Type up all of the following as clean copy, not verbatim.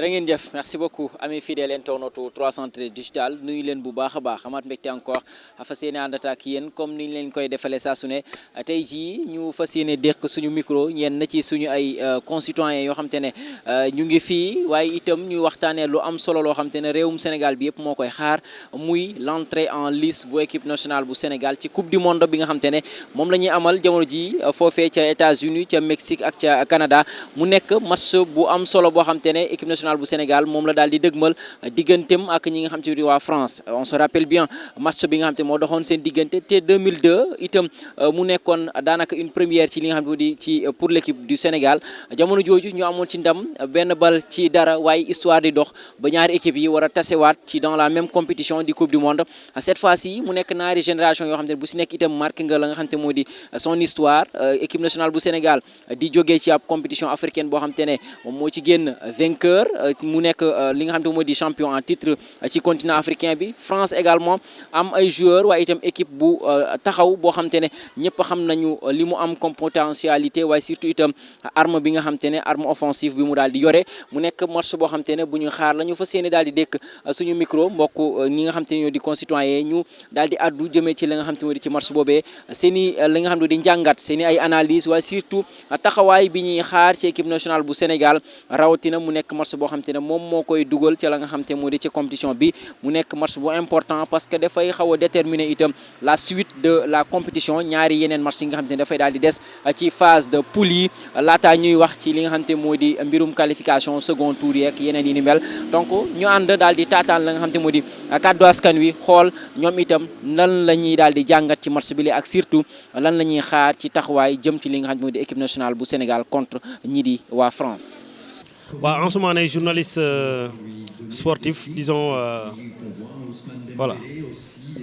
jërë ngeen jëf merci beaucoup ami fidèle internaute 313 digital nuyu leen bu baax a baax amaat mbégte encore fas yéene ànd ak yéen comme ni ñu leen koy defalee saa su ne tey jii ñu fas yéene dékk suñu micro ñenn na ci suñu ay concitoyens yoo xam te ne ñu ngi fii waaye itam ñuy waxtaanee lu am solo loo xam te ne réewum Sénégal bi yëpp moo koy xaar muy l'entrée en lice bu équipe nationale bu Sénégal ci coupe du monde bi nga xam te ne moom la ñuy amal jamono ji foofee ca États-Unis ca Mexique ak ca Canada mu nekk match bu am solo boo xam te ne équipe nationale bu Sénégal moom la daal di dëgmal digganteem ak ñi nga xam te ne waa France on se rappelle bien match bi nga xam te moo doxoon seen diggante te 2002 itam mu nekkoon daanaka une première ci li nga xam ne di ci pour l'équipe du Sénégal jamono jooju ñu amoon ci ndam benn bal ci dara waaye histoire di dox ba ñaari équipe yi war a tasewaat ci dans la même compétition di coupe du monde cette fois-ci mu nekk ñaari génération yoo xam te ne bu si nekk itam marqué nga la nga xam te moo di son histoire équipe nationale bu Sénégal di jógee ci ab compétition africaine boo xam te ne moom moo ci génn vainqueur mu nekk li nga xam te moo di champion en titre ci continent africain bi France également am ay joueurs waaye itam équipe bu taxaw boo xam te ne ñëpp xam nañu li mu am comme potentialité waaye surtout itam arme bi nga xam te ne arme offensive bi mu daal di yore mu nekk match boo xam te ne bu ñu xaar la ñu fas yéene daal di dékk suñu micro mbokk ñi nga xam te ne ñoo di concitoyens ñu daal di addu jëmee ci li nga xam te moo di ci match boobee seen i li nga xam ne di njàngat seen i ay analyse waaye surtout taxawaay bi ñuy xaar ci équipe nationale bu Sénégal rawatina mu nekk match boo xam te ne moom moo koy dugal ci la nga xam te moo di ci compétition bi mu nekk match bu important parce que dafay xaw a déterminer itam la suite de la compétition ñaari yeneen match yi nga xam te ne dafay daal di des ci phase de poule yi laataa ñuy wax ci li nga xam te moo di mbirum qualification second tour yeeg yeneen yi ni mel donc ñu ànd daal di taataan la nga xam te moo di kàddu askan wi xool ñoom itam lan la ñuy daal di jàngat ci match bi li ak surtout lan la ñuy xaar ci taxawaay jëm ci li nga xam te moo di équipe nationale bu Sénégal contre ñi di waa France. En ce moment, on est journaliste sportif, disons, voilà.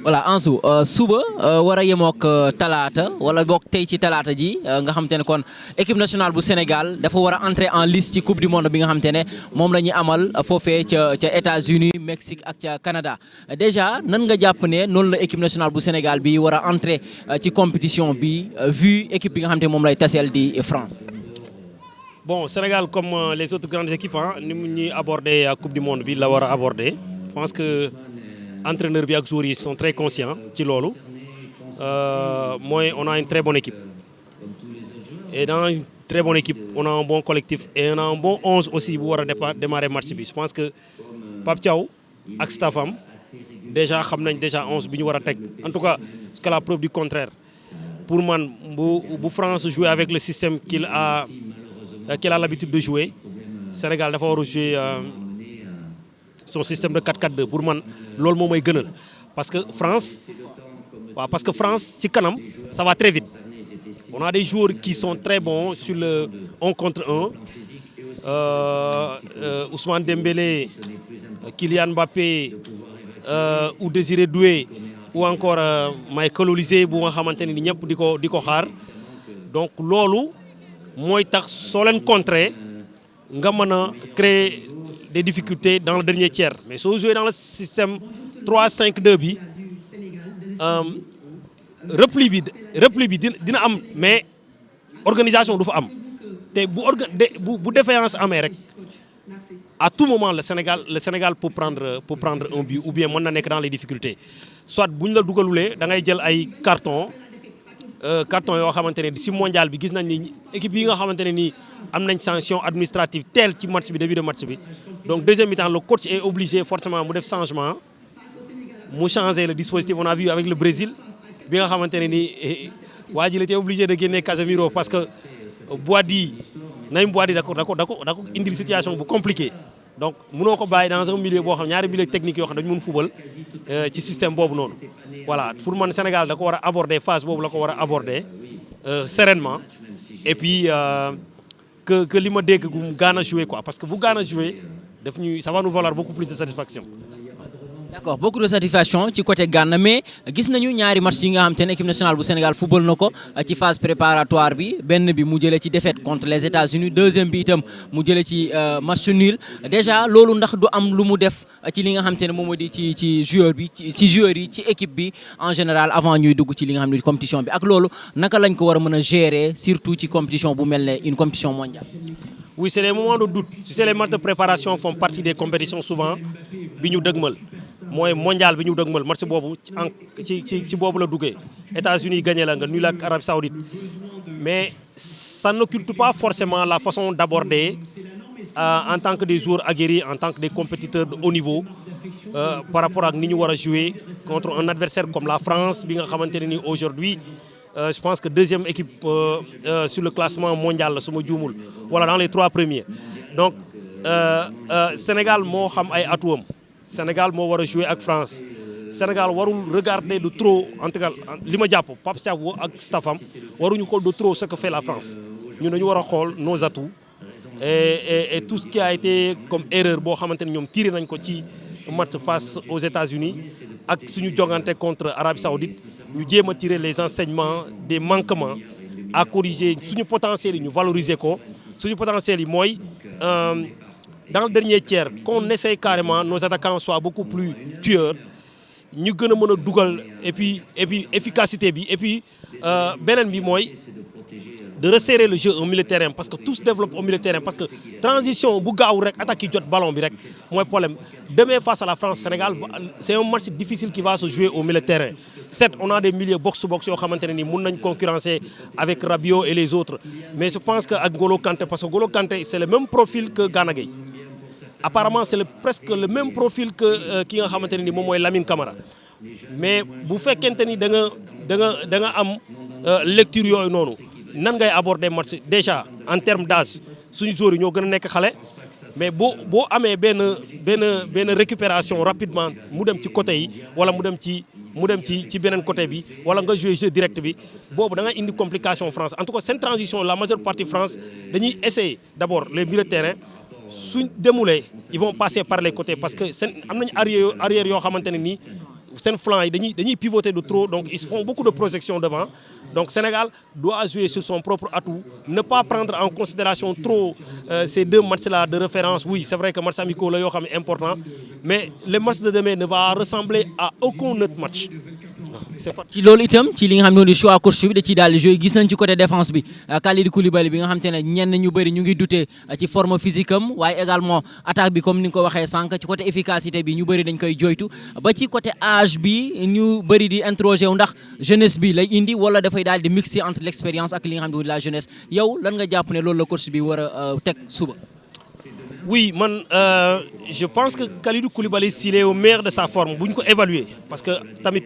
Voilà Ansou suba war a yemook talaata wala boog tey ci talaata ji nga xam te ne kon équipe nationale bu Sénégal dafa war a entrer en lice ci coupe du monde bi nga xam te ne moom la ñuy amal foofee ca États-Unis Mexique ak ca Canada déjà nan nga jàpp ne noonu la équipe nationale bu Sénégal bi war a entrer ci compétition bi vu équipe bi nga xam te ne moom lay taseel di France. Bon, Sénégal, comme les autres grandes équipes, nous avons abordé la Coupe du Monde, nous l'avons abordé. Je pense que les entraîneurs et les joueurs sont très conscients de lolo. Moi, on a une très bonne équipe. Et dans une très bonne équipe, on a un bon collectif et on a un bon 11 aussi pour démarrer le match. Je pense que Pape Thiaw et Stafam, déjà, nous déjà 11 en tout cas, jusqu'à la preuve du contraire. Pour moi, si France joue avec le système qu'il a l'habitude de jouer, Sénégal dafa war a jouer son système de 4-4-2 pour man loolu moom mooy gënal parce que France ci kanam ça va très vite. On a des joueurs qui sont très bons sur le 1 contre 1. Ousmane Dembélé, Kylian Mbappé ou Désiré Doué ou encore Michael Olise bu nga xamante ni ñëpp di ko xaar donc loolu mooy tax soo leen contrer nga mën a créer des difficultés dans le dernier tiers mais soo jouer dans le système 3-5-2 bi repli bi dina am mais organisation du fa am te bu défaillance amee rek à tout moment le Sénégal peut prendre un but ou bien mën na nekk dans les difficultés soit bu ñu la dugalulee da ngay jël ay carton yoo xamante ne ci mondial bi gis nañ ni équipe yi nga xamante ne nii am nañ sanction administrative teel ci match bi début de match bi donc deuxième mi-temps le coach est obligé forcément mu def changement mu changer le dispositif on a vu avec le Brésil bi nga xamante ne nii waa ji il était obligé de génne Casemiro parce que Boadi da ko indil situation bu compliquée donc mënoo ko bàyyi dans un milieu boo xam ñaari milieu technique yoo xam dañu mën football ci système boobu noonu voilà pour man Sénégal da ko war a aborder phase boobu la ko war a aborder sereinement et puis que li ma dégg gu Ghana jouer quoi parce que bu Ghana jouer ça va nous valoir beaucoup plus de satisfaction. D'accord, beaucoup de satisfaction ci côté Ghana mais gis nañu ñaari match yi nga xam te ne équipe nationale bu Sénégal football na ko ci phase préparatoire bi benn bi mu jëlee ci défaite contre les États-Unis deuxième bi itam mu jëlee ci match nul déjà loolu ndax du am lu mu def ci li nga xam te ne moom moo di ci joueur bi ci joueurs yi ci équipe bi en général avant ñuy dugg ci li nga xam ne compétition bi ak loolu naka lañ ko war a mën a gérer surtout ci compétition bu mel ne une compétition mondiale. Oui, c'est les moments de doute. Tu sais, les matchs de préparation font partie des compétitions souvent. Bignou Degmal. Moi, mondial, Bignou Degmal. Match bobu, ci bobu la dougué. États-Unis gagné la, nul ak Arabie Saoudite. Mais ça n'occulte pas forcément la façon d'aborder en tant que des joueurs aguerris, en tant que des compétiteurs de haut niveau, par rapport à nous devons jouer contre un adversaire comme la France, bien aujourd'hui. Je pense que deuxième équipe sur le classement mondial, voilà, dans les 3 premiers. Donc, Sénégal, moi, Sénégal, moi, va jouer avec France. Sénégal, warul regarder de trop, en tout cas, Lima Diapo, Pape Siago et Stafam, warul de trop ce que fait la France. Nous devons voir nos atouts et tout ce qui a été comme erreur, nous avons tiré un match face aux États-Unis, avec suñu jogante contre l'Arabie Saoudite. Nous devons tirer les enseignements des manquements à corriger suñu potentiel, nous valoriser ko. Suñu potentiel, moi, dans le dernier tiers, qu'on essaye carrément, nos attaquants soient beaucoup plus tueurs. Nous avons dougal et puis efficacité et puis benen bi moy de resserrer le jeu au milieu de terrain parce que tout se développe au milieu de terrain parce que transition bu gaaw rek attaque jot ballon bi rek moy problème. Demain face à la France Sénégal, c'est un match difficile qui va se jouer au milieu de terrain. Certes, on a des milieux box to box yo xamanteni ni mën nañ concurrencer avec Rabiot et les autres, mais je pense que ak Golo Kanté parce que Golo Kanté c'est le même profil que Gana Gueye. Apparemment, c'est presque le même profil que qui nga xamanteni ni mom moy Lamine Camara. Mais bu fekkente ni da nga am lecture yoy nonu nan ngay aborder match déjà en termes d'âge suñu joueurs yi ñoo gëna nek xalé mais bo amé ben récupération rapidement mu dem ci côté yi wala mu dem ci benen côté bi wala nga jouer jeu direct bi bobu da nga indi complication France. En tout cas cette transition la majeure partie France dañuy essayer d'abord les milieux de terrain. Suñ demulé ils vont passer par les côtés parce que am nañ arrière yo xamanteni ni sen flanc yi dañuy pivoter de trop donc ils font beaucoup de projection devant. Donc Sénégal doit jouer sur son propre atout, ne pas prendre en considération trop ces 2 matchs-là de référence. Oui, c'est vrai que match amical est important, mais le match de demain ne va ressembler à aucun autre match. ci loolu itam ci li nga xam ne choix coach bi da ciy daal di joué gis nañ ci côté défense bi Kalidou Koulibaly bi nga xam te ne ñenn ñu bëri ñu ngi douter ci forme physique am waaye également attaque bi comme ni nga ko waxee sànq ci côté efficacité bi ñu bëri dañ koy joytu ba ci côté âge bi ñu bëri di interroger wu ndax jeunesse bi lay indi wala dafay daal di mixer entre l'expérience ak li nga xam ne la jeunesse yow lan nga jàpp ne loolu la coach bi war a teg suba. Oui, je pense que Kalidou Koulibaly s'il est au meilleur de sa forme bu ñu ko évaluer parce que tamit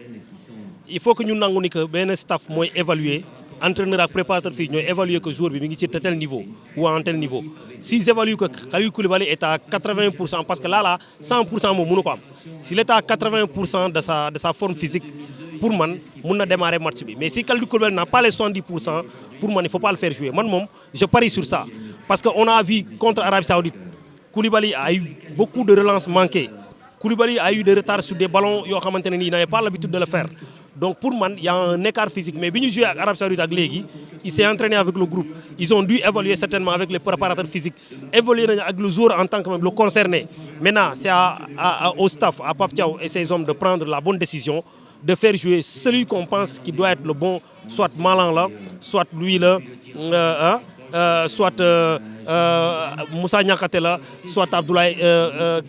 il faut que nous nangu ni que ben staff moy évaluer entraîneur ak préparateur fi ñoy évaluer que joueur bi mi ngi ci tel niveau ou en tel niveau. S'ils évaluent que Kalidou Koulibaly est à 80% parce que là 100% mo mënu ko am. S'il est à 80% de sa forme physique pour man mun na démarrer match bi. Mais si Kalidou Koulibaly n'a pas les 70%, pour man il faut pas le faire jouer. Man je parie sur ça parce que on a vu contre Arabie Saoudite Koulibaly a eu beaucoup de relances manquées. Koulibaly a eu des retards sur des ballons yo xamanteni il n'avait pas l'habitude de le faire. Donc pour moi, il y a un écart physique. Mais quand nous jouons avec l'Arabie Saoudite, il s'est entraîné avec le groupe. Ils ont dû évaluer certainement avec les préparateurs physiques, évoluer avec le joueur en tant que même le concerné. Maintenant, c'est au staff, à Pape Thiaw et ses hommes de prendre la bonne décision, de faire jouer celui qu'on pense qui doit être le bon, soit Malang là, soit lui là, soit Moussa Niakhaté là, soit Abdoulaye,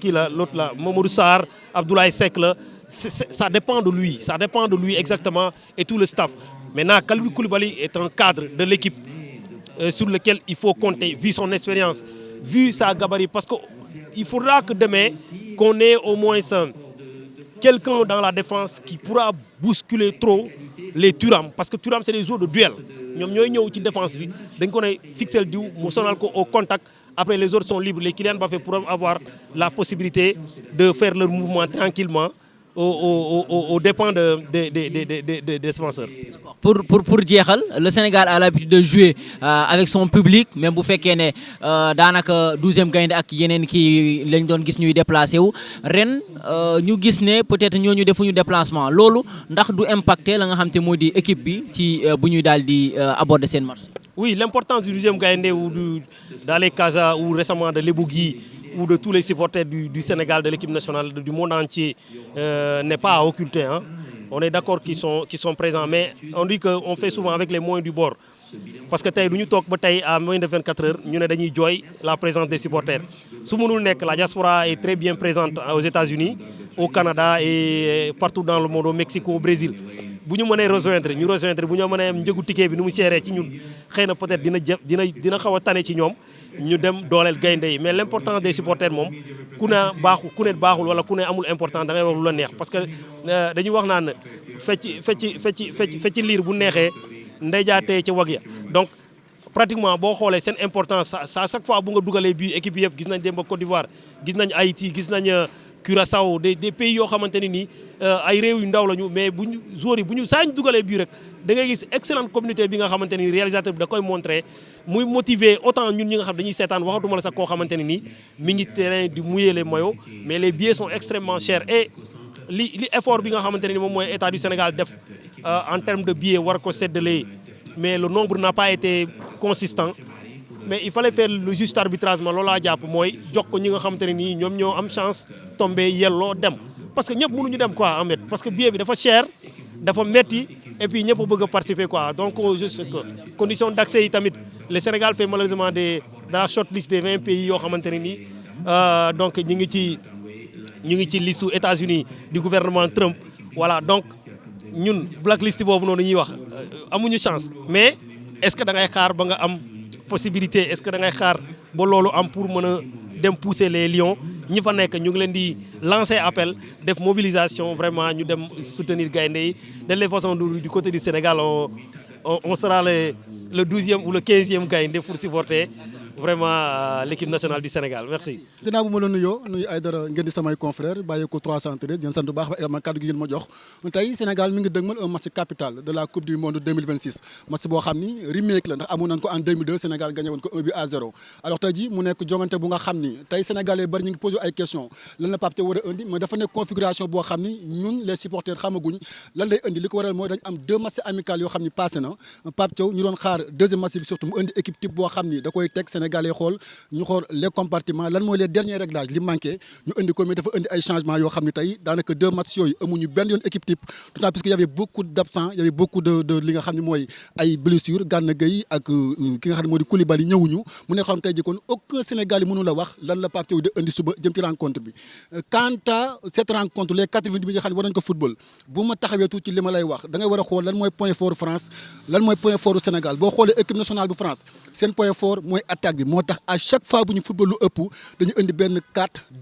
qui là, l'autre là, Mamadou Sarr, Abdoulaye Seck là. Ça dépend de lui exactement et tout le staff. Maintenant, Kalidou Koulibaly est un cadre de l'équipe sur lequel il faut compter, vu son expérience, vu sa gabarit. Parce qu'il faudra que demain, qu'on ait au moins quelqu'un dans la défense qui pourra bousculer trop les Thuram. Parce que Thuram, c'est des joueurs de duel. Nous sommes en défense. Donc on est fixé le diou, au contact. Après, les autres sont libres. Les Kylian Mbappé pourront avoir la possibilité de faire leur mouvement tranquillement. Au dépend des défenseurs. Pour jeexal le Sénégal a l'habitude de jouer avec son public même bu fekkee ne daanaka 12e gaynde ak yeneen kii lañ doon gis ñuy déplacé wu ren ñu gis ne peut-être ñooñu defuñu déplacement loolu ndax du impacter la nga xam te moo di équipe bi ci bu ñuy daal di aborder seen match. Oui, l'importance du 12e gaynde ou dans les Casa ou récemment de l'Ebougui ou de tous les supporters du Sénégal, de l'équipe nationale, du monde entier, n'est pas à occulter. Hein. On est d'accord qu'ils sont présents, mais on dit qu'on fait souvent avec les moyens du bord. parce que tey du ñu toog ba tey à moins de 24 heures ñu ne dañuy jooy la présence des supporters su mënul nekk la diaspora est très bien présente aux États-Unis au Canada et partout dans le monde au Mexique au Brésil bu ñu mënee rejoindre bu ñu mënee am njëgu ticket bi nu mu seeree ci ñun xëy na peut-être dina xaw a tane ci ñoom ñu dem dooleel gaynde yi mais l'important des supporters moom ku ne baaxul wala ku ne amul important da ngay wax lu la neex parce que dañuy wax naan fecc liir bu neexee ndeyjaatee ca wag ya donc pratiquement boo xoolee seen importance à chaque fois bu nga dugalee bii équipe yëpp gis nañ dem ba Côte d'Ivoire gis nañ Haïti gis nañ Curaçao des pays yoo xamante ne nii ay réew yu ndaw lañu mais bu ñu joueurs yi saa ñu dugalee bii rek da ngay gis excellente communauté bi nga xamante ni réalisateur bi da koy montré muy motiver autant ñun ñi nga xam dañuy seetaan waxatuma la sax koo xamante ne nii mi ngi terrain di mouiller les maillots mais les billets sont extrêmement chers et li effort bi nga xamante ne ni moom mooy état du Sénégal def en termes de billets war ko séddalee mais le nombre n'a pas été consistant mais il fallait faire le juste arbitrage ma loolaa jàpp mooy jox ko ñi nga xamante ne nii ñoom ñoo am chance tombé yelloo dem parce que ñëpp mënuñu dem quoi en fait parce que billet bi dafa cher dafa metti et puis ñëpp bëgg a participer quoi donc juste que condition d'accès yi tamit le Sénégal fait malheureusement de la shortlist des 20 pays yoo xamante ne nii donc ñu ngi ci listu États-Unis du gouvernement Trump voilà donc ñun blacklist boobu noonu ñuy wax amuñu chance mais est-ce que da ngay xaar ba nga am possibilité est-ce que da ngay xaar ba loolu am pour mën a dem pousser les lions ñi fa nekk ñu ngi leen di lancer appel def mobilisation vraiment ñu dem soutenir gaynde yi de les façons du côté du Sénégal on sera le 12e ou le 15e gaynde pour supporter vraiment l'équipe nationale du Sénégal merci. dinaa bu ma la nuyoo nuyu ay dara ngeen di samay confrères bàyyi ko 313 yéen sant bu baax ba également kàddu gi ngeen ma jox tey Sénégal mi ngi dëgmal un match capital de la coupe du monde 2026 match boo xam ni remake la ndax amoon nañ ko en 2002 Sénégal gagné woon ko 1-0 alors tey jii mu nekk jongante bu nga xam ni tey Sénégalais bari ñu ngi posé ay questions lan la Pape Thiaw war a indi mais dafa nekk configuration boo xam ni ñun les supporters xamaguñ lan lay indi li ko waral mooy dañ am 2 matchs amicaux yoo xam ni passé na Pape Thiaw ñu doon xaar deuxième match bi surtout mu indi équipe type boo xam ni da koy teg Sénégalais xool ñu xool les compartiments lan mooy les derniers réglages li manqué ñu indi ko mais dafa indi ay changements yoo xam ne tey daanaka 2 matchs yooyu amuñu benn yoon équipe type tout ça puisque y avait beaucoup d'absents y avait beaucoup de li nga xam ne mooy ay blessures Gana Gueye ak ki nga xam ne moo di Koulibaly ñëwuñu mu nekk xam tey jii kon aucun Sénégalais mënu la wax lan la Pape Thiaw di indi suba jëm ci rencontre bi quant à cette rencontre les 90 bi nga xam ne war nañ ko football bu ma taxawee tuuti ci li ma lay wax da ngay war a xool lan mooy point fort France lan mooy point fort Sénégal boo xoolee équipe nationale bu France seen point fort mooy attaque bi moo tax à chaque fois bu ñu football lu ëpp dañu indi benn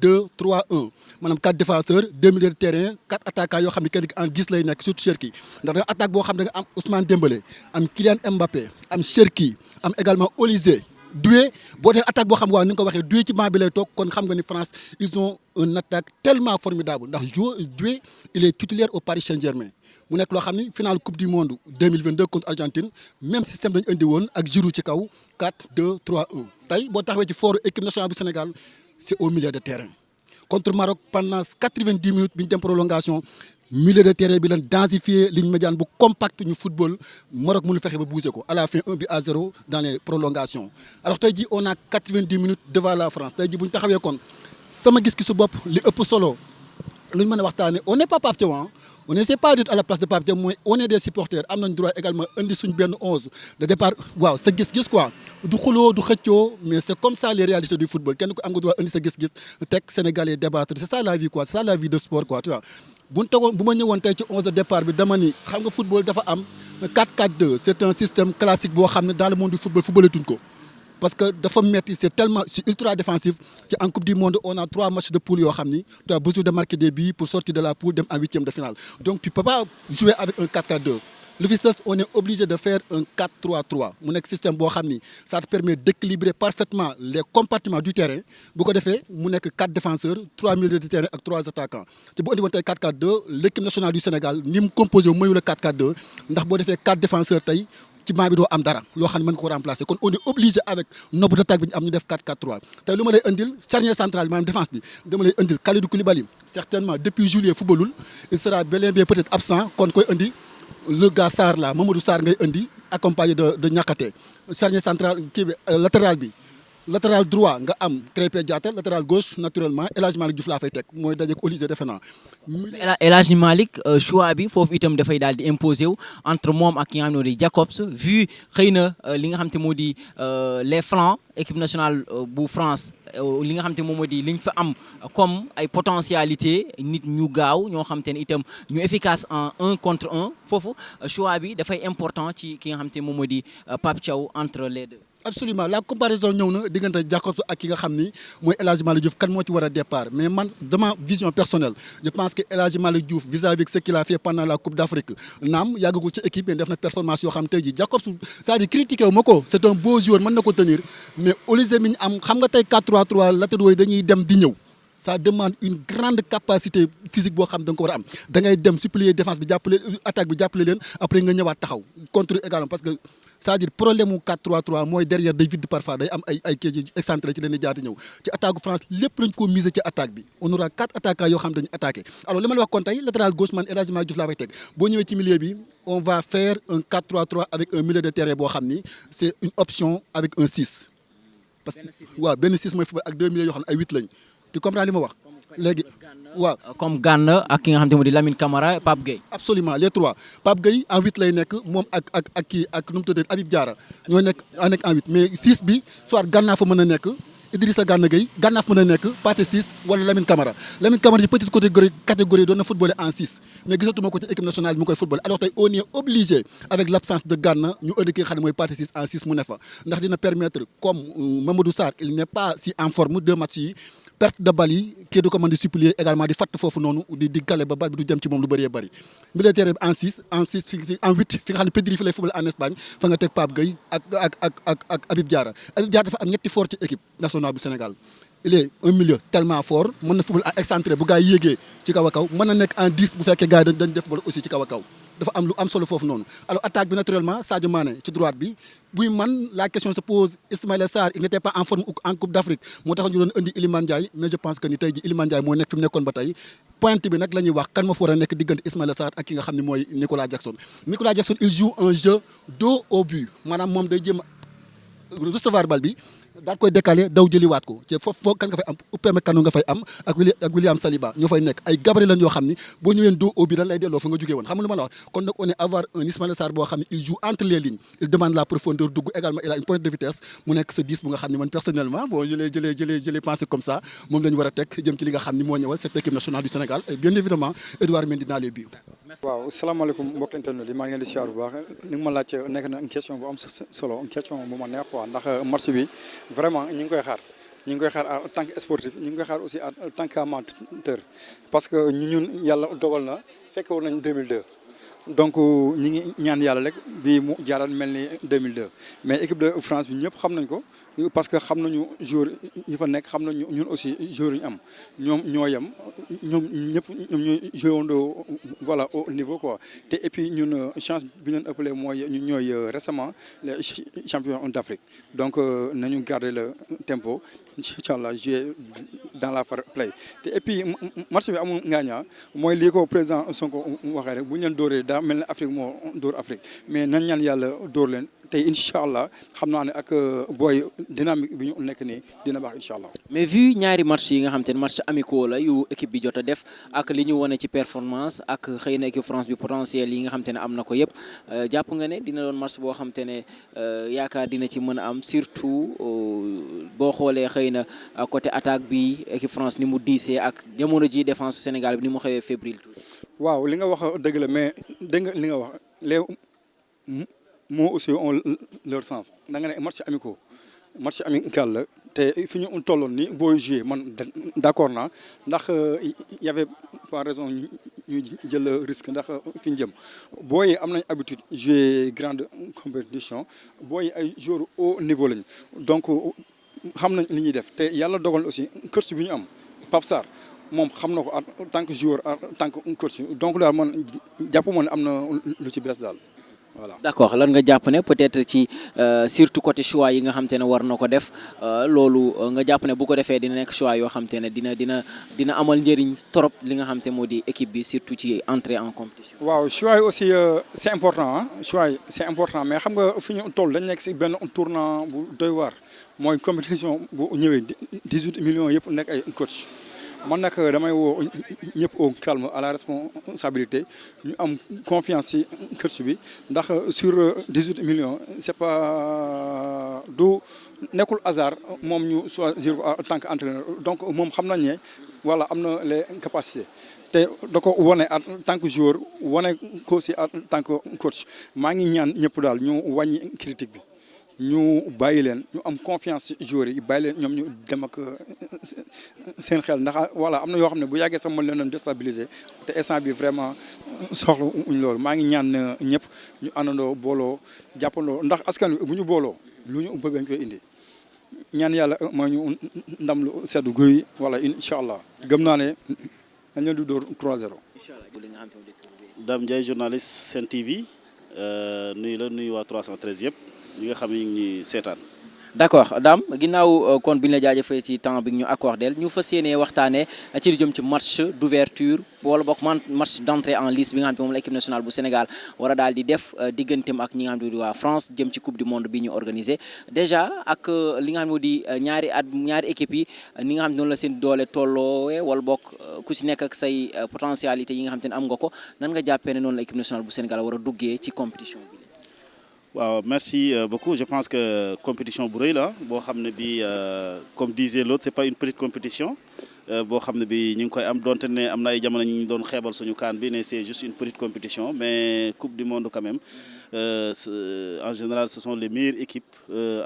4-2-3-1 maanaam 4 défenseurs 2 milieux de terrain 4 attaquants yoo xam ne kenn en 10 lay nekk surtout Cherki ndax da nga attaque boo xam ne da nga am Ousmane Dembélé am Kylian Mbappé am Cherki am également Olysée Doué boo dee attaque boo xam waaw ni nga ko waxee Doué ci banc bi lay toog kon xam nga ni France ils ont une attaque tellement formidable ndax Doué il est titulaire au Paris Saint-Germain mu nekk loo xam ni finale coupe du monde 2022 contre Argentine même système dañu indi woon ak Giroud ci kaw 4-2-3-1 tey boo taxawee ci fort équipe nationale bu Sénégal c'est au milieu de terrain contre Maroc pendant 90 minutes bi ñu dem prolongation milieu de terrain bi lan densifier ligne médiane bu compact ñu football Maroc mënu fexe ba bouger ko à la fin 1-0 dans les prolongations alors tey jii on a 90 minutes devant la France tey jii bu ñu taxawee kon sama gis-gisu bopp li ëpp solo lu ñu mën a waxtaanee on n'est pas Pape Thiaw on n'essaie pas d'être à la place de Pape Thiaw mooy on est des supporters am nañ droit également indi suñ benn 11 de départ waaw sa gis-gis quoi du xuloo du xëccoo mais c'est comme ça les réalités du football kenn ku am nga droit indi sa gis-gis teg Sénégalais débattre c'est ça la vie quoi c'est ça la vie de sport quoi tu vois bu ma ñëwoon tey ci 11 de départ bi dama ni xam nga football dafa am 4-4-2 c'est un système classique boo xam ne dans le monde du football footballatuñ ko parce que dafa metti c'est ultra défensif ci en coupe du monde on a 3 matchs de poule yoo xam ni tu as besoin de marquer des buts pour sortir de la poule dem en 8e de finale donc tu peux pas jouer avec un 4-4-2 le FISTES on est obligé de faire un 4-3-3 mu nekk système boo xam ni ça te permet d'équilibrer parfaitement les compartiments du terrain bu ko defee mu nekk 4 défenseurs 3 milieux de terrain ak 3 attaquants te bu andi woon tey 4-4-2 l'équipe nationale du Sénégal ni mu composé wu mayu la 4-4-2 ndax boo defee 4 défenseurs tey ci banc bi doo am dara loo xam ne mën ko remplacer kon on est obligé avec nombre d'attaque bi ñu am ñu def 4-4-3 tey lu ma lay indil charnière centrale maanaam défense bi dama lay indil Kalidou Koulibaly certainement depuis juillet footballul il sera bel et bien peut-être absent kon koy indi le gars Sarr là Mamadou Sarr ngay indi accompagné de Niakhaté charnière centrale kii bi latéral bi latéral droit nga am Krépin Diatta, latéral gauche naturellement El Hadji Malick Diouf laa fay teg mooy dajeeg Olise defe naa. El Hadji Malick choix bi foofu itam dafay daal di imposé wu entre moom ak ki nga xam ne moo di Jacobs vu xëy na li nga xam te moo di les flancs équipe nationale bu France li nga xam te moom moo di liñ fa am comme ay potentialité nit ñu gaaw ñoo xam te ne itam ñu efficace en 1 contre 1 foofu choix bi dafay important ci ki nga xam te moom moo di Pape Thiaw entre les deux. Absolument la comparaison ñëw na diggante Jacobs ak ki nga xam ni mooy El Hadji Malick Diouf kan moo ci war a départ mais man de ma vision personnelle je pense que El Hadji Malick Diouf vis-à-vis ce qu'il a fait pendant la Coupe d'Afrique naam yàggagul ci équipe mais def na performance yoo xam tey jii Jacobs c'est-à-dire critiqué wu ma ko c'est un beau joueur mën na ko tenir mais Olise mi ñu am xam nga tey 4-3-3 latéraux yi dañuy dem di ñëw ça demande une grande capacité physique boo xam da nga ko war a am da ngay dem supplier défense bi jàppale attaque bi jàppale leen après nga ñëwaat taxaw contre également parce que c'est-à-dire problème mu 4-3-3 mooy derrière day vide parfois day am ay kii excentré ci leen di jaar di ñëw ci attaque France lépp lañ ko miser ci attaque bi on aura 4 attaquants yoo xam dañuy attaqué alors li ma la wax kon tey latéral gauche man El Hadji Malick Diouf laa fay teg boo ñëwee ci milieu bi on va faire un 4-3-3 avec un milieu de terrain boo xam ni c'est une option avec un 6 parce que waaw benn 6 mooy football ak 2 milieux yoo xam ne ay 8 lañ tu comprends li ma wax léegi waaw comme Gana ak ki nga xam te moo di Lamine Camara Pape Gueye. absolument les trois Pape Gueye en 8 lay nekk moom ak kii ak nu mu tuddee Habib Diarra ñoo nekk en 8 mais 6 bi soit Gana fa mën a nekk Idrissa Gana Gueye Gana fa mën a nekk Pathé Ciss wala Lamine Camara yi petite catégorie doon na footballer en 6 mais gisatuma ko ci équipe nationale bi mu koy footballer alors tey on est obligé avec l'absence de Gana ñu indi ki nga xam ne mooy Pathé Ciss en 6 mu ne fa ndax dina permettre comme Mamadou Sarr il n'est pas si en forme 2 matchs yi perte de balle yi kii du ko mën di supplier également di fatt foofu noonu di gale ba bal bi du dem ci moom lu bëree bëri militaire bi en 6 en 8 fi nga xam ne Pedri fi lay football en Espagne fa nga teg Pape Gueye ak Habib Diarra dafa am ñetti fort ci équipe nationale bu Sénégal il est un milieu tellement fort mën na football excentré bu gars yi yéegee ci kaw a kaw mën na nekk en 10 bu fekkee gars yi dañ def bal aussi ci kaw a kaw dafa am lu am solo foofu noonu alors attaque bi naturellement Sadio Mané ci droite bi buy man la question se pose Ismaïla Sarr il n'était pas en forme en Coupe d'Afrique moo tax ñu doon indi Iliman Ndiaye mais je pense que ni tey ji Iliman Ndiaye moo nekk fi mu nekkoon ba tey pointe bi nag la ñuy wax kan ma fa war a nekk diggante Ismaïla Sarr ak ki nga xam ne mooy Nicolas Jackson il joue un jeu dos au but maanaam moom day jéem a recevoir bal bi daal koy décaler daw jëliwaat ko ci foofu kan nga fay am Upamecano nga fay am ak William Saliba ñoo fay nekk ay gabarit lañ yoo xam ni boo ñëween dos au but dañ lay delloo fa nga jógee woon xam nga lu ma la wax kon nag on est avoir un Ismaïla Sarr boo xam ne il joue entre les lignes il demande la profondeur dugg également il a une pointe de vitesse mu nekk sa 10 bu nga xam ne man personnellement bon je l'ai pensé comme ça moom la ñu war a teg jëm ci li nga xam ne moo ñëwal cette équipe nationale du Sénégal et bien évidemment Edouard Mendy dans les buts. waaw salaamaaleykum mbokk internet yi maa ngi leen di siyaar bu baax li nga ma laaj nekk na une question bu am solo une question bu ma neex quoi ndax match bi vraiment ñi ngi koy xaar en tant que sportif ñu ngi koy xaar aussi en tant qu'amateur parce que ñun yàlla dogal na fekk woon nañ 2002 donc ñi ngi ñaan yàlla rek bi mu jaaraat mel ni 2002 mais équipe de France bi ñëpp xam nañ ko parce que xam nañu joueur yi fa nekk xam nañu ñun aussi joueurs yi ñu am ñoom ñoo yem ñoom ñooy joué voilà au niveau quoi te et puis ñun chance bi ñu leen ëppalee mooy ñu ñooy récemment les champions d'Afrique donc nañu garder le tempo incha allah jouer dans la fair play te et puis match bi amul ngaañaa mooy lii ko président Sonko waxee rek bu ñu leen dóoree daa mel ne Afrique moo dóor Afrique mais nañ ñaan yàlla dóor leen tey incha allah xam naa ne ak booy dynamique bi ñu nekk nii dina baax incha allah. mais vu ñaari match yi nga xam te ne match amicaux la yu équipe bi jot a def ak li ñu wane ci performance ak xëy na équipe France bi potentiel yi nga xam te ne am na ko yëpp jàpp nga ne dina doon match boo xam te ne yaakaar dina ci mën a am surtout boo xoolee xëy na côté attaque bi équipe France ni mu diisee ak jamono ji défense Sénégal bi ni mu xëyee fébrile tuuti. waaw li nga wax dëgg la mais dégg nga li nga wax les mots aussi ont leur sens da nga ne match amical la te fi ñu tolloon ni booy joué man d'accord naa ndax y avait pas raison ñu jël risque ndax fi ñu jëm booy am nañ habitude jouer grande compétition booy ay joueurs haut niveau lañ donc xam nañ li ñuy def te yàlla dogal aussi coach bi ñu am Pape Sarr moom xam na ko en tant que joueur en tant que coach donc daal man jàpp ma ne am na lu ci bees daal. voilà. d'accord lan nga jàpp ne peut-être ci surtout côté choix yi nga xam te ne war na ko def loolu nga jàpp ne bu ko defee dina nekk choix yoo xam te ne dina amal njëriñ trop li nga xam te moo di équipe bi surtout ci entrée en compétition. waaw choix yi aussi c'est important ah choix yi c'est important mais xam nga fi ñu toll dañ nekk si benn tournant bu doy waar mooy compétition bu ñëwee 18 millions yëpp nekk ay coach man nag damay woo ñëpp au calme à la responsabilité ñu am confiance ci coach bi ndax sur 18 millions c'est pas du nekkul hasard moom ñu choisir ko en tant qu'entraîneur donc moom xam nañ ne voilà am na les capacités te da ko wane en tant que joueur wane ko aussi en tant que coach maa ngi ñaan ñëpp daal ñu wàññi critique bi ñu bàyyi leen ñu am confiance ci joueurs yi bàyyi leen ñoom ñu dem ak seen xel ndax voilà am na yoo xam ne bu yàggee sax mën leen a déstabiliser te instant bi vraiment soxla wuñ loolu maa ngi ñaan ñëpp ñu àndandoo booloo jàppandoo ndax askan wi bu ñu booloo lu ñu bëgg ñu koy indi ñaan yàlla moo ñu ndam lu seddu guy wala incha allah gëm naa ne dañ leen di dóor 3-0. Dame Ndiaye journaliste Sen TV nuyu la nuyu waa 313 yëpp. ñi nga xam ne ñu ngi ñuy seetaan. d'accord Dame ginnaaw kon bi ñu la jaajëfee ci temps bi ñu accordé ñu fas yéenee waxtaanee ci li jëm ci match d'ouverture wala boog match d'entrée en lice bi nga xam ne moom la équipe nationale bu Sénégal war a daal di def digganteem ak ñi nga xam ne waa France jëm ci coupe du monde bi ñu organisé déjà ak li nga xam ne di ñaari équipes yi ni nga xam ne noonu la seen doole tolloowee wala boog ku ci nekk ak say potentialité yi nga xam te ne am nga ko nan nga jàppee ne noonu la équipe nationale bu Sénégal war a duggee ci compétition bi. waaw merci beaucoup je pense que compétition bu rëy la boo xam ne bi comme disait l'autre c'est pas une petite compétition boo xam ne bi ñu ngi koy am donte ne am na ay jamono ñu doon xeebal suñu kaan bi ne c'est juste une petite compétition mais coupe du monde quand même en général ce sont les meilleures équipes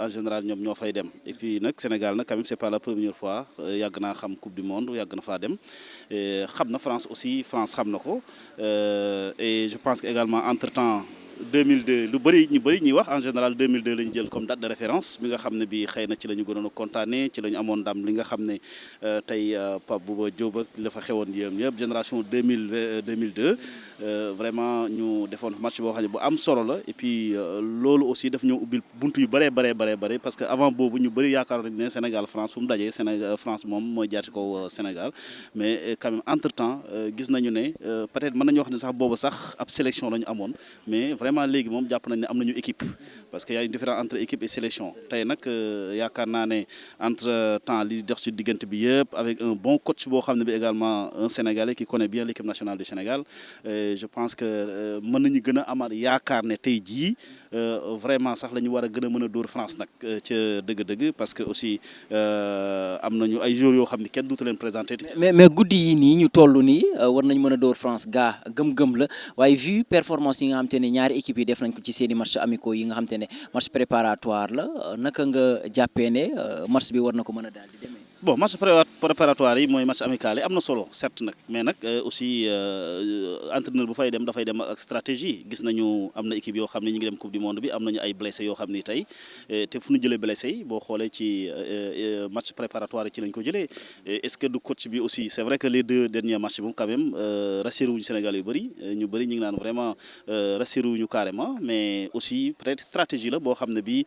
en général ñoom ñoo fay dem et puis nag Sénégal nag quand même c'est pas la première fois yàgg naa xam coupe du monde yàgg na faa dem xam na France aussi France xam na ko et je pense que également entre-temps 2002 lu bëri ñu bëri ñuy wax en général 2002 la ñu jël comme date de référence bi nga xam ne bi xëy na ci la ñu gënoon a kontaanee ci la ñu amoon ndam li nga xam ne tey Pape Bouba Diop ak la fa xewoon yëpp génération 2002 vraiment ñu defoon match boo xam ne bu am solo la et puis loolu aussi daf ñoo ubbil buntu yu bëree parce que avant boobu ñu bëri yaakaar nañ ne Sénégal France fu mu dajee Sénégal France moom mooy jaar ci kaw Sénégal mais quand même entre temps gis nañu ne peut-être mën nañu wax ne sax boobu sax ab sélection la ñu amoon mais vraiment léegi moom jàpp nañ ne am nañu équipe parce que y a une différence entre équipe et sélection tey nag yaakaar naa ne entre temps li dox ci diggante bi yëpp avec un bon coach boo xam ne bi également un Sénégalais qui connaît bien l'équipe nationale du Sénégal je pense que mën nañu gën a amaat yaakaar ne tey jii vraiment sax la ñu war a gën a mën a dóor France nag ca dëgg-dëgg parce que aussi am nañu ay joueurs yoo xam ne kenn duutu leen présenté. mais guddi yi nii ñu toll nii war nañ mën a dóor France gaa gëm-gëm la waaye vu performance yi nga xam te ne ñaari équipes yi def nañ ko ci seeni match amicaux yi nga xam te ne match préparatoire la naka nga jàppee ne match bi war na ko mën a daal di demee. bon match préparatoire yi mooy match amical yi am na solo certes nag mais nag aussi entraîneur bu fay dem dafay dem ak stratégie gis nañu am na équipe yoo xam ne ñu ngi dem coupe du monde bi am nañu ay blessés yoo xam ni tey te fu ñu jëlee blessés yi boo xoolee ci match préparatoire yi ci lañ ko jëlee est-ce que du coach bi aussi c'est vrai que les deux derniers matchs moom quand même rassuré wuñu Sénégal yu bëri ñu ngi naan vraiment rassuré wuñu carrément mais aussi peut-être stratégie la boo xam ne bi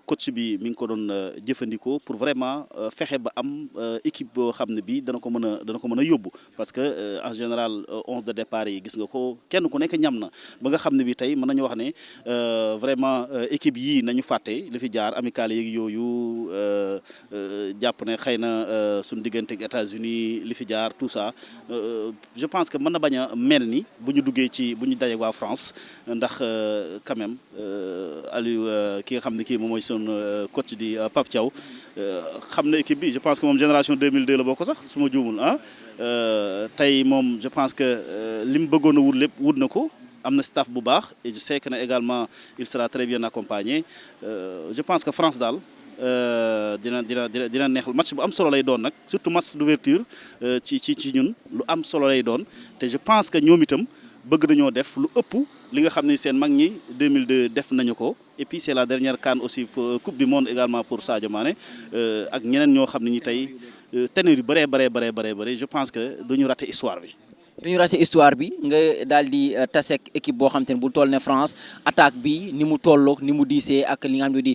coach bi mi ngi ko doon jëfandikoo pour vraiment fexe ba am équipe boo xam ne bii dana ko mën a yóbbu parce que en général 11 de départ yi gis nga ko kenn ku nekk ñam na ba nga xam ne bi tey mën nañu wax ne vraiment équipe yii nañu fàtte li fi jaar amical yeeg yooyu jàpp ne xëy na suñu diggante ak États-Unis li fi jaar tout ça je pense que mën na bañ a mel ni bu ñu duggee bu ñu dajeek waa France ndax quand même Aliou ki nga xam ne kii moom mooy son coach di Pape Thiaw xam na équipe bi je pense que moom génération 2002 la bokk sax su ma juumul tey moom je pense que li mu bëggoon a wut lépp wut na ko am na staff bu baax et je sais que ne également il sera très bien accompagné je pense que France daal dina neex match bu am solo lay doon nag surtout match d'ouverture ci ñun lu am solo lay doon te je pense que ñoom itam bëgg nañoo def lu ëpp li nga xam ne seen mag ñi 2002 def nañu ko et puis c'est la dernière CAN aussi pour coupe du monde également pour Sadio Mané ak ñeneen ñoo xam ne ñi tey ténor yu bëree je pense que duñu rater histoire bi. duñu raté histoire bi nga daal di tasek équipe boo xam te ne bu toll ne France attaque bi ni mu tolloog ni mu diisee ak li nga xam ne di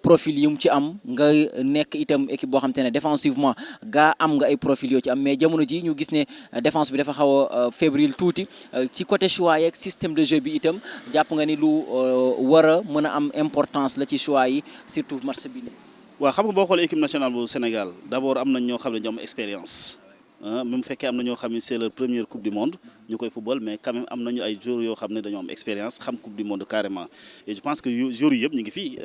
profil yi mu ci am nga nekk itam équipe boo xam te ne défensivement gaa am nga ay profil yoo ci am mais jamono ji ñu gis ne défense bi dafa xaw a fébrile tuuti ci côté choix yeeg système de jeu bi itam jàpp nga ni lu war a mën a am importance la ci choix yi surtout match bi nii. waaw xam nga boo xoolee équipe nationale bu Sénégal d'abord am nañ ñoo xam ne ñoo am expérience. même fekkee am na ñoo xam ne c'est leur première coupe du monde ñu koy football mais quand même am nañu ay joueurs yoo xam ne dañoo am expérience xam coupe du monde carrément et je pense que joueurs yi yëpp ñu ngi fii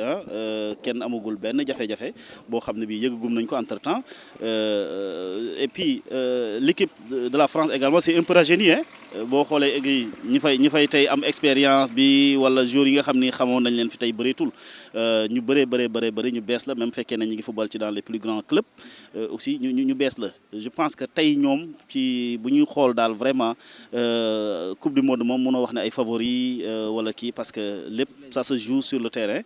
kenn amagul benn jafe-jafe boo xam ne bii yëgagum nañ ko entre temps et puis l'équipe de la France également c'est un peu rajeuni boo xoolee égi ñi fay tey am expérience bi wala joueurs yi nga xam ni xamoon nañ leen fi tey bëreetul ñu bëri ñu bees la même fekkee ne ñu ngi football ci dans les plus grands clubs aussi ñu bees la je pense que tey ñoom ci bu ñuy xool daal vraiment coupe du monde moom mënoo wax ne ay favoris wala kii parce que lépp ça se joue sur le terrain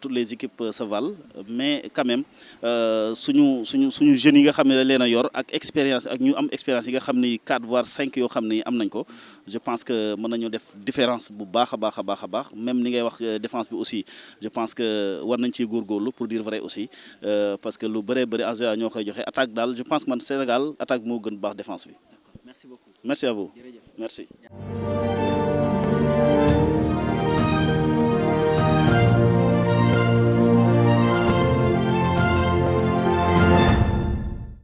toutes les équipes se valent mais quand même suñu jeunes yi nga xam ne dañ leen a yor ak expérience ak ñu am expérience yi nga xam ni 4 voire 5 yoo xam ni am nañ ko je pense que mën nañu def différence bu baax a baax même ni ngay wax défense bi aussi je pense que war nañ ciy góorgóorlu pour dire vrai aussi parce que lu bëree bëri en général ñoo koy joxe attaque daal je pense que man Sénégal attaque moo gën baax défense bi. Merci beaucoup. Merci à vous. Merci.